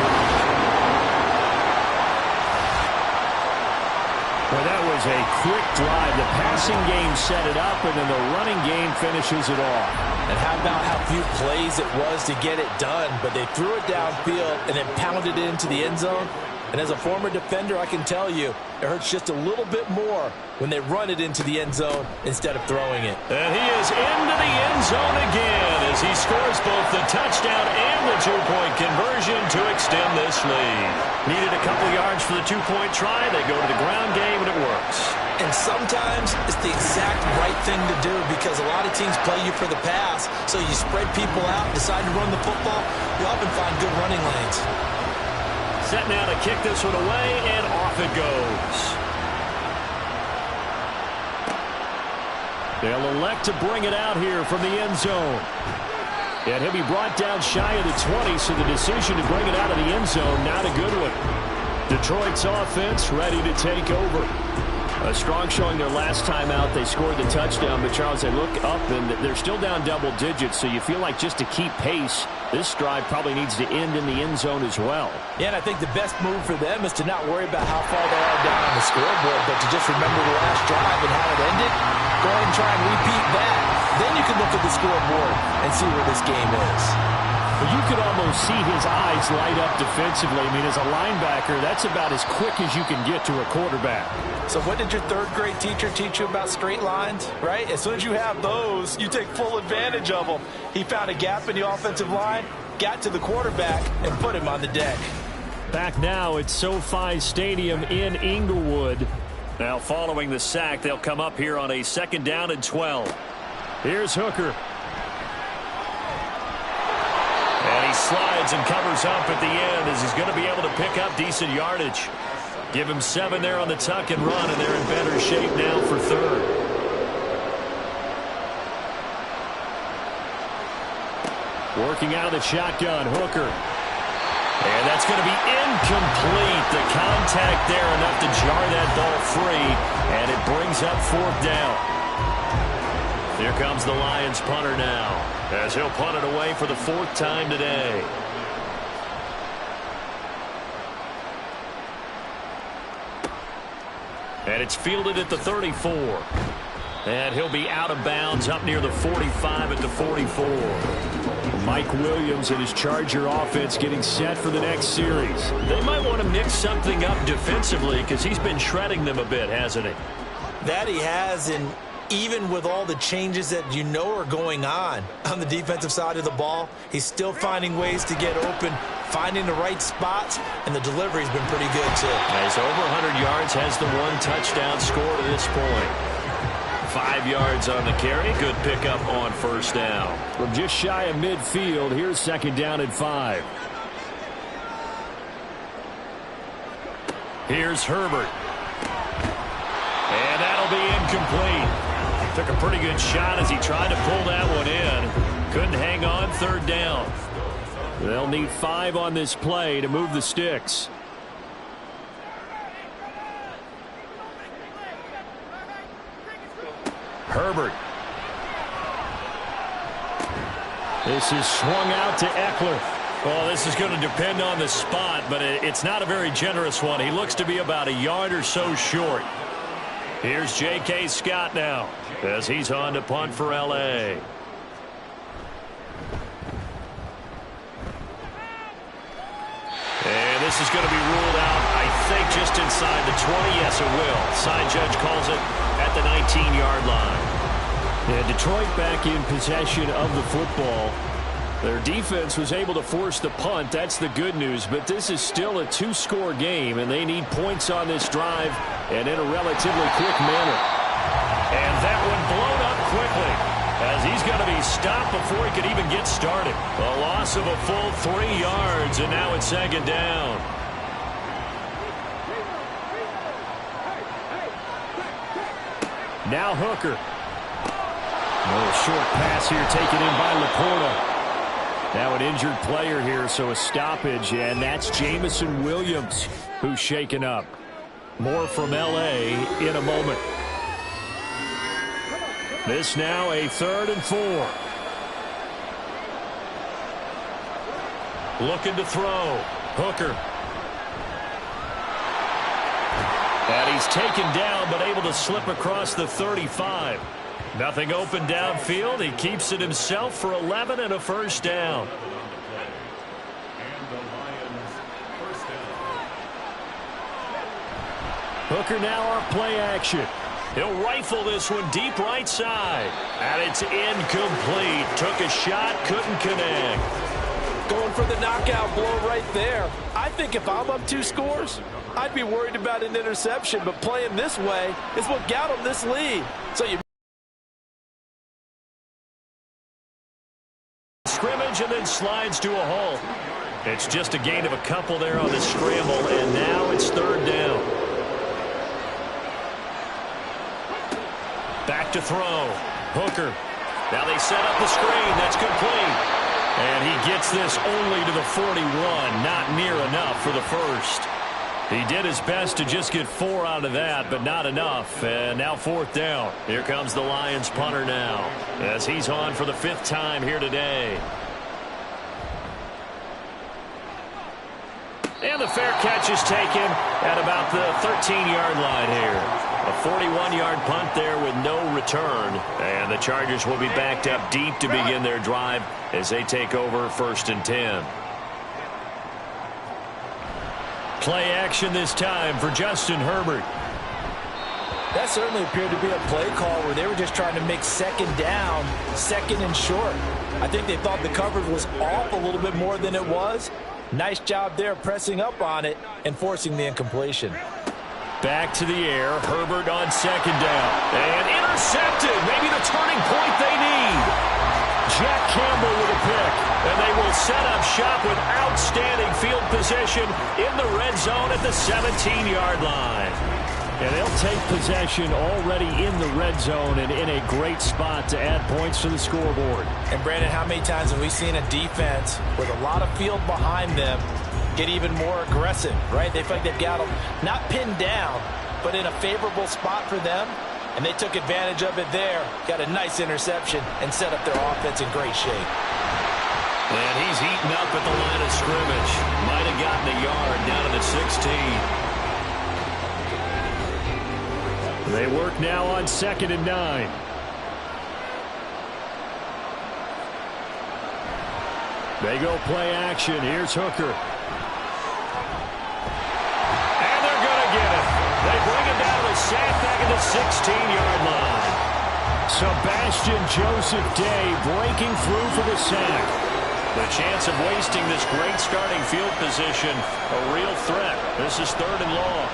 Well, that was a quick drive. The passing game set it up, and then the running game finishes it off. And how about how few plays it was to get it done, but they threw it downfield and then pounded it into the end zone. And as a former defender, I can tell you, it hurts just a little bit more when they run it into the end zone instead of throwing it. And he is into the end zone again as he scores both the touchdown and the 2-point conversion to extend this lead. Needed a couple yards for the 2-point try. They go to the ground game, and it works. And sometimes it's the exact right thing to do, because a lot of teams play you for the pass, so you spread people out, decide to run the football. You often find good running lanes. Set now to kick this one away, and off it goes. They'll elect to bring it out here from the end zone. And he'll be brought down shy of the 20, so the decision to bring it out of the end zone, not a good one. Detroit's offense ready to take over. A strong showing their last time out. They scored the touchdown, but Charles, they look up and they're still down double digits, so you feel like just to keep pace, this drive probably needs to end in the end zone as well. Yeah, and I think the best move for them is to not worry about how far they are down on the scoreboard, but to just remember the last drive and how it ended. Go ahead and try and repeat that. Then you can look at the scoreboard and see where this game is. Well, you could almost see his eyes light up defensively. I mean, as a linebacker, that's about as quick as you can get to a quarterback. So what did your third-grade teacher teach you about straight lines, right? As soon as you have those, you take full advantage of them. He found a gap in the offensive line, got to the quarterback, and put him on the deck. Back now at SoFi Stadium in Inglewood. Now following the sack, they'll come up here on a 2nd down and 12. Here's Hooker. And he slides and covers up at the end as he's going to be able to pick up decent yardage. Give him 7 there on the tuck and run, and they're in better shape now for 3rd. Working out of the shotgun, Hooker. And that's going to be incomplete. The contact there enough to jar that ball free, and it brings up 4th down. Here comes the Lions punter now, as he'll punt it away for the 4th time today. And it's fielded at the 34. And he'll be out of bounds up near the 45 at the 44. Mike Williams and his Charger offense getting set for the next series. They might want to mix something up defensively because he's been shredding them a bit, hasn't he? That he has, and even with all the changes that you know are going on the defensive side of the ball, he's still finding ways to get open, finding the right spots, and the delivery's been pretty good too. He's over 100 yards, has the 1 touchdown score to this point. 5 yards on the carry. Good pickup on 1st down. From just shy of midfield, here's 2nd down and 5. Here's Herbert. And that'll be incomplete. Took a pretty good shot as he tried to pull that one in. Couldn't hang on 3rd down. They'll need 5 on this play to move the sticks. Herbert. This is swung out to Eckler. Well, this is going to depend on the spot, but it's not a very generous one. He looks to be about a yard or so short. Here's J.K. Scott now as he's on to punt for L.A. And this is going to be ruled out, I think, just inside the 20. Yes, it will. Side judge calls it at the 19-yard line. Yeah, Detroit back in possession of the football. Their defense was able to force the punt. That's the good news. But this is still a 2-score game, and they need points on this drive and in a relatively quick manner. And that one blown up quickly as he's going to be stopped before he could even get started. A loss of a full 3 yards, and now it's 2nd down. Now Hooker. No short pass here taken in by Laporta. Now an injured player here, so a stoppage, and that's Jameson Williams who's shaken up. More from L.A. in a moment. This now a 3rd and 4. Looking to throw. Hooker. And he's taken down, but able to slip across the 35. Nothing open downfield. He keeps it himself for 11 and a 1st down. Hooker now off play action. He'll rifle this one deep right side. And it's incomplete. Took a shot, couldn't connect. Going for the knockout blow right there. I think if I'm up 2 scores, I'd be worried about an interception, but playing this way is what got him this lead. So you scrimmage and then slides to a halt. It's just a gain of a couple there on the scramble, and now it's 3rd down. Back to throw. Hooker. Now they set up the screen. That's complete. And he gets this only to the 41. Not near enough for the 1st. He did his best to just get 4 out of that, but not enough. And now 4th down. Here comes the Lions punter now, as he's on for the 5th time here today. And the fair catch is taken at about the 13-yard line here. A 41-yard punt there with no return. And the Chargers will be backed up deep to begin their drive as they take over 1st and 10. Play action this time for Justin Herbert. That certainly appeared to be a play call where they were just trying to make 2nd down, 2nd and short. I think they thought the coverage was off a little bit more than it was. Nice job there pressing up on it and forcing the incompletion. Back to the air. Herbert on 2nd down. And intercepted. Maybe the turning point they need. Jack Campbell with a pick. And they will set up shop with outstanding field position in the red zone at the 17-yard line. And they'll take possession already in the red zone and in a great spot to add points to the scoreboard. And, Brandon, how many times have we seen a defense with a lot of field behind them get even more aggressive, right? They feel like they've got them not pinned down, but in a favorable spot for them. And they took advantage of it there, got a nice interception, and set up their offense in great shape. And he's eaten up at the line of scrimmage. Might have gotten a yard down to the 16. They work now on 2nd and 9. They go play action. Here's Hooker. And they're going to get it. They bring it down to sack back at the 16-yard line. Sebastian Joseph Day breaking through for the sack. The chance of wasting this great starting field position, a real threat. This is 3rd and long.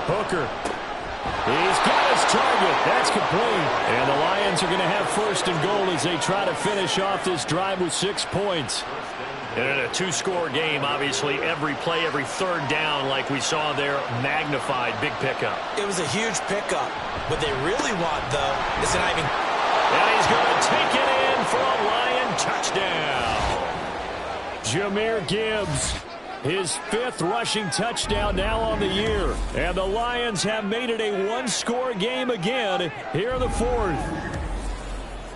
Hooker. He's got his target. That's complete. And the Lions are going to have 1st and goal as they try to finish off this drive with 6 points. And in a 2-score game, obviously, every play, every 3rd down, like we saw there, magnified. Big pickup. It was a huge pickup. What they really want, though, is an Ivan. And he's going to take it in for a Lion touchdown. Jahmyr Gibbs. His 5th rushing touchdown now on the year. And the Lions have made it a 1-score game again here in the 4th.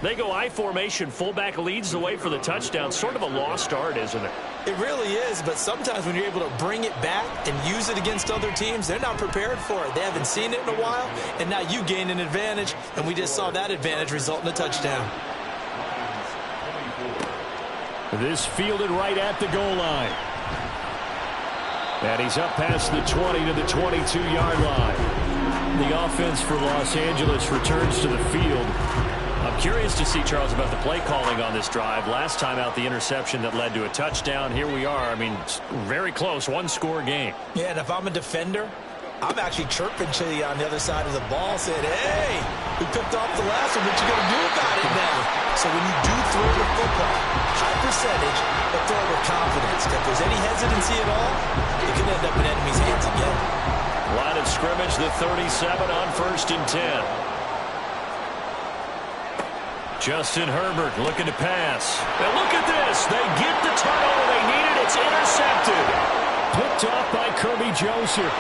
They go I formation. Fullback leads the way for the touchdown. Sort of a lost art, isn't it? It really is, but sometimes when you're able to bring it back and use it against other teams, they're not prepared for it. They haven't seen it in a while, and now you gain an advantage, and we just saw that advantage result in a touchdown. This fielded right at the goal line. And he's up past the 20 to the 22-yard line. The offense for Los Angeles returns to the field. I'm curious to see, Charles, about the play calling on this drive. Last time out, the interception that led to a touchdown. Here we are. I mean, very close, 1-score game. Yeah, and if I'm a defender, I'm actually chirping to you on the other side of the ball, saying, hey, we picked off the last one. What you going to do about it now? So when you do throw the football, high percentage, but throw it with confidence. If there's any hesitancy at all, it could end up in enemy's hands again. Line of scrimmage, the 37 on 1st and 10. Justin Herbert looking to pass. And look at this. They get the turnover they needed. It's intercepted. Picked off by Kirby Joseph.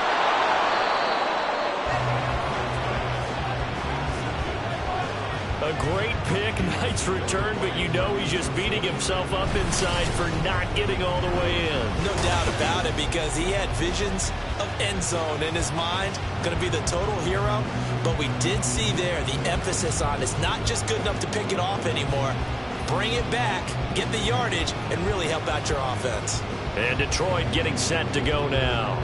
A great pick, nice return, but you know he's just beating himself up inside for not getting all the way in. No doubt about it, because he had visions of end zone in his mind. Going to be the total hero. But we did see there the emphasis on it's not just good enough to pick it off anymore. Bring it back, get the yardage, and really help out your offense. And Detroit getting set to go now.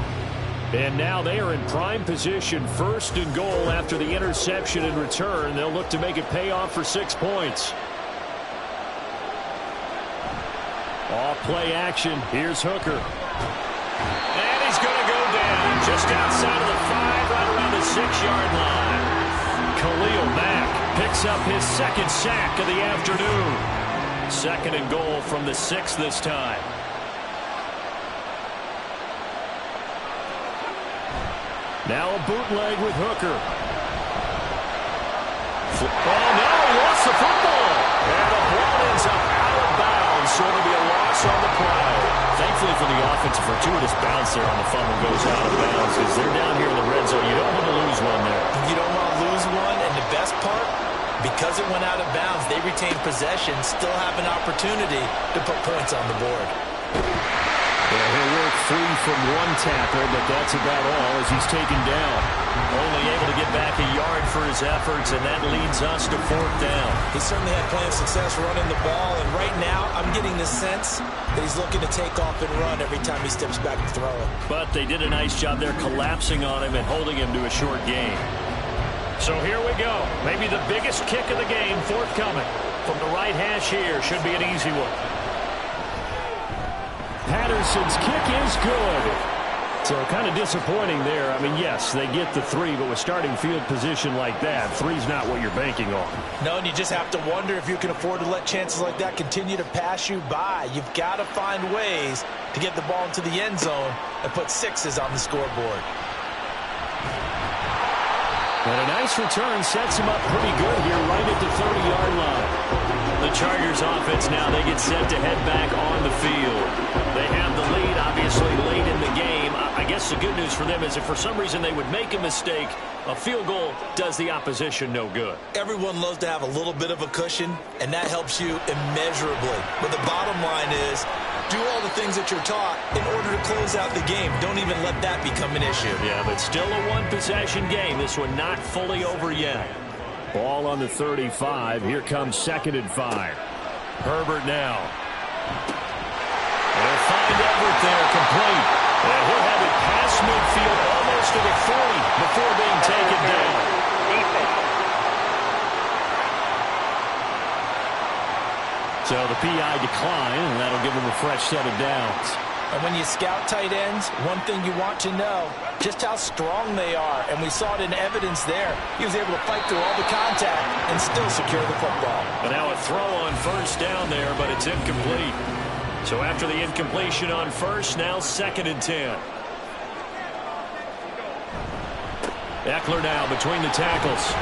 And now they are in prime position, 1st and goal after the interception and return. They'll look to make it pay off for 6 points. Off play action. Here's Hooker. And he's going to go down just outside of the 5, right around the 6-yard line. Khalil Mack picks up his 2nd sack of the afternoon. 2nd and goal from the 6 this time. Now a bootleg with Hooker. Oh, no, he lost the football. And the ball ends up out of bounds, so it'll be a loss on the play. Thankfully for the offense, a fortuitous bounce there on the fumble went out of bounds. They retained possession, still have an opportunity to put points on the board. Yeah, he'll work free from one tackle, but that's about all as he's taken down. Only able to get back a yard for his efforts, and that leads us to 4th down. He certainly had plenty of success running the ball, and right now I'm getting the sense that he's looking to take off and run every time he steps back to throw it. But they did a nice job there collapsing on him and holding him to a short gain. So here we go. Maybe the biggest kick of the game forthcoming. From the right hash here, should be an easy one. Patterson's kick is good. So kind of disappointing there. I mean, yes, they get the 3, but with starting field position like that, 3's not what you're banking on. No, and you just have to wonder if you can afford to let chances like that continue to pass you by. You've got to find ways to get the ball into the end zone and put 6s on the scoreboard. And a nice return sets him up pretty good here right at the 30-yard line. The Chargers offense now, they get set to head back on the field. They have the lead, obviously, late in the game. I guess the good news for them is if for some reason they would make a mistake, a field goal does the opposition no good. Everyone loves to have a little bit of a cushion, and that helps you immeasurably. But the bottom line is, do all the things that you're taught in order to close out the game. Don't even let that become an issue. Yeah, but still a one-possession game. This one not fully over yet. Ball on the 35. Here comes 2nd and 5. Herbert now. They'll find Everett there, complete. And he'll have it past midfield, almost to the 40 before being taken down. So the PI decline, and that'll give him a fresh set of downs. And when you scout tight ends, one thing you want to know, just how strong they are. And we saw it in evidence there. He was able to fight through all the contact and still secure the football. And now a throw on 1st down there, but it's incomplete. So after the incompletion on 1st, now 2nd and 10. Eckler now between the tackles.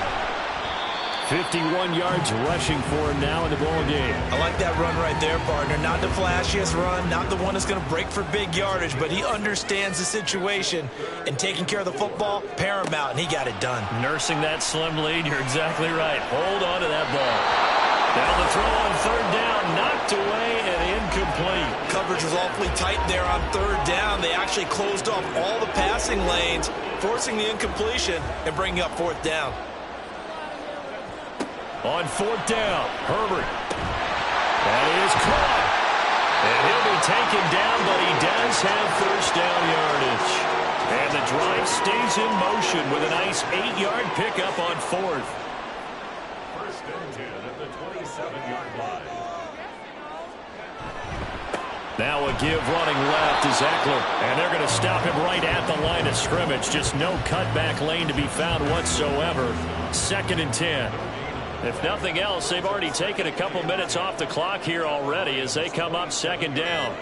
51 yards rushing for him now in the ball game. I like that run right there, partner. Not the flashiest run, not the one that's going to break for big yardage, but he understands the situation, and taking care of the football, paramount, and he got it done. Nursing that slim lead, you're exactly right. Hold on to that ball. Now the throw on 3rd down, knocked away and incomplete. Coverage was awfully tight there on 3rd down. They actually closed off all the passing lanes, forcing the incompletion and bringing up 4th down. On 4th down, Herbert. That is caught. And he'll be taken down, but he does have 1st down yardage. And the drive stays in motion with a nice 8-yard pickup on 4th. 1st and 10 at the 27-yard line. Now a give running left is Eckler. And they're going to stop him right at the line of scrimmage. Just no cutback lane to be found whatsoever. 2nd and 10. If nothing else, they've already taken a couple minutes off the clock here already as they come up 2nd down.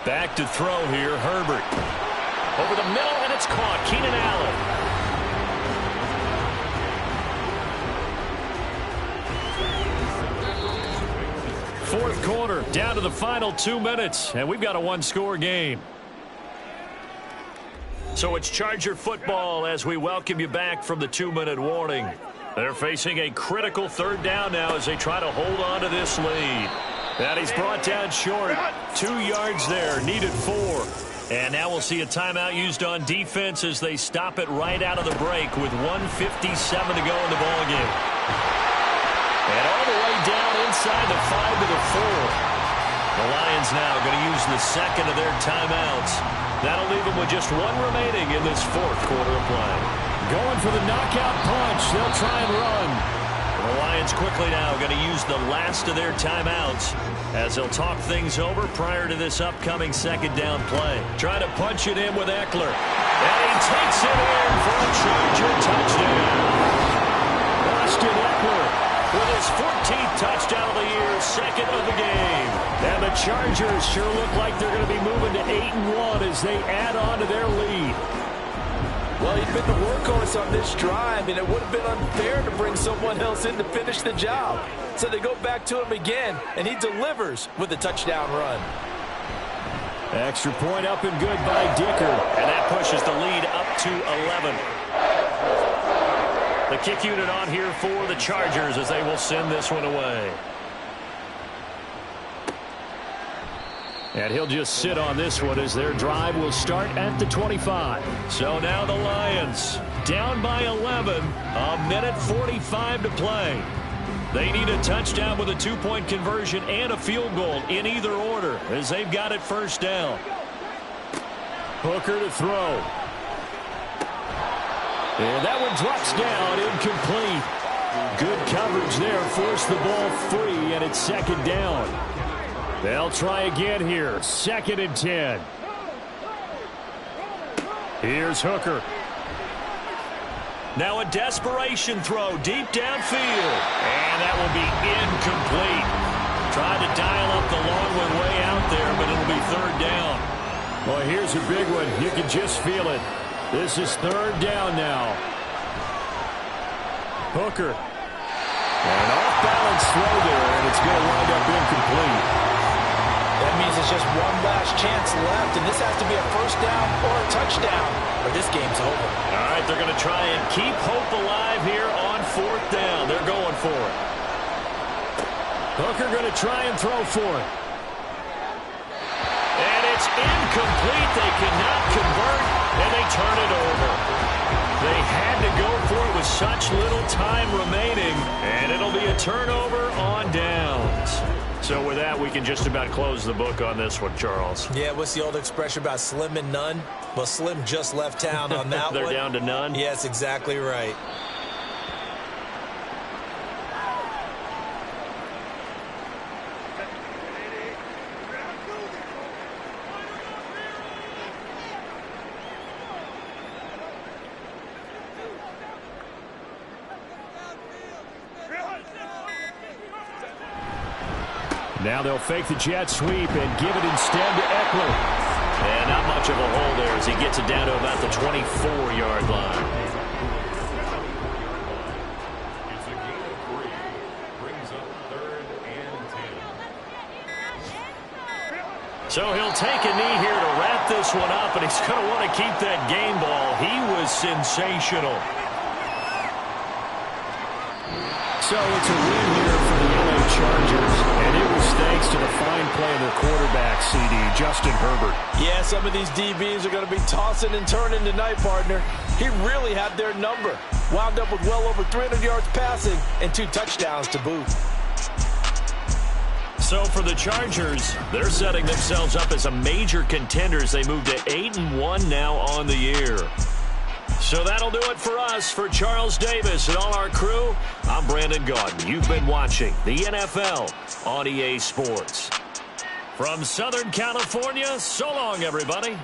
Back to throw here, Herbert. Over the middle, and it's caught. Keenan Allen. 4th quarter, down to the final 2 minutes, and we've got a 1-score game. So it's Charger football as we welcome you back from the 2-minute warning. They're facing a critical 3rd down now as they try to hold on to this lead. And he's brought down short. 2 yards there, needed 4. And now we'll see a timeout used on defense as they stop it right out of the break with 1:57 to go in the ballgame. And all the way down inside the 5 to the 4. The Lions now going to use the 2nd of their timeouts. That'll leave them with just 1 remaining in this 4th quarter of play. Going for the knockout punch. They'll try and run. The Lions quickly now going to use the last of their timeouts as they'll talk things over prior to this upcoming 2nd down play. Trying to punch it in with Eckler. And he takes it in for a Charger touchdown. Austin Eckler with his 14th touchdown of the year, 2nd of the game. And the Chargers sure look like they're going to be moving to 8-1 as they add on to their lead. Well, he'd been the workhorse on this drive, and it would have been unfair to bring someone else in to finish the job. So they go back to him again, and he delivers with a touchdown run. Extra point up and good by Dicker. And that pushes the lead up to 11. The kick unit on here for the Chargers as they will send this one away. And he'll just sit on this one as their drive will start at the 25. So now the Lions down by 11. A minute 45 to play. They need a touchdown with a two-point conversion and a field goal in either order as they've got it first down. Hooker to throw. And that one drops down, incomplete. Good coverage there, forced the ball free, and it's second down. They'll try again here, 2nd and 10. Here's Hooker. Now a desperation throw deep downfield. And that will be incomplete. Tried to dial up the long one way out there, but it'll be 3rd down. Well, here's a big one. You can just feel it. This is 3rd down now. Hooker. And an off-balance throw there, and it's going to wind up incomplete. That means it's just one last chance left, and this has to be a first down or a touchdown, or this game's over. All right, they're going to try and keep hope alive here on 4th down. They're going for it. Hooker going to try and throw for it. And it's incomplete. They cannot convert, and they turn it over. They had to go for it with such little time remaining, and it'll be a turnover on downs. So with that, we can just about close the book on this one, Charles. Yeah, what's the old expression about slim and none? Well, Slim just left town on that They're one. down to none? Yes, exactly right. Now they'll fake the jet sweep and give it instead to Eckler. And not much of a hole there as he gets it down to about the 24-yard line. It's a gain of 3. Brings up 3rd and 10. So he'll take a knee here to wrap this one up, and he's going to want to keep that game ball. He was sensational. So it's a win here for the LA Chargers, and it was thanks to the fine play of their quarterback, CD, Justin Herbert. Yeah, some of these DBs are going to be tossing and turning tonight, partner. He really had their number. Wound up with well over 300 yards passing and 2 touchdowns to boot. So for the Chargers, they're setting themselves up as a major contender as they move to 8-1 now on the year. So that'll do it for us. For Charles Davis and all our crew, I'm Brandon Gaudin. You've been watching the NFL on EA Sports. From Southern California, so long, everybody.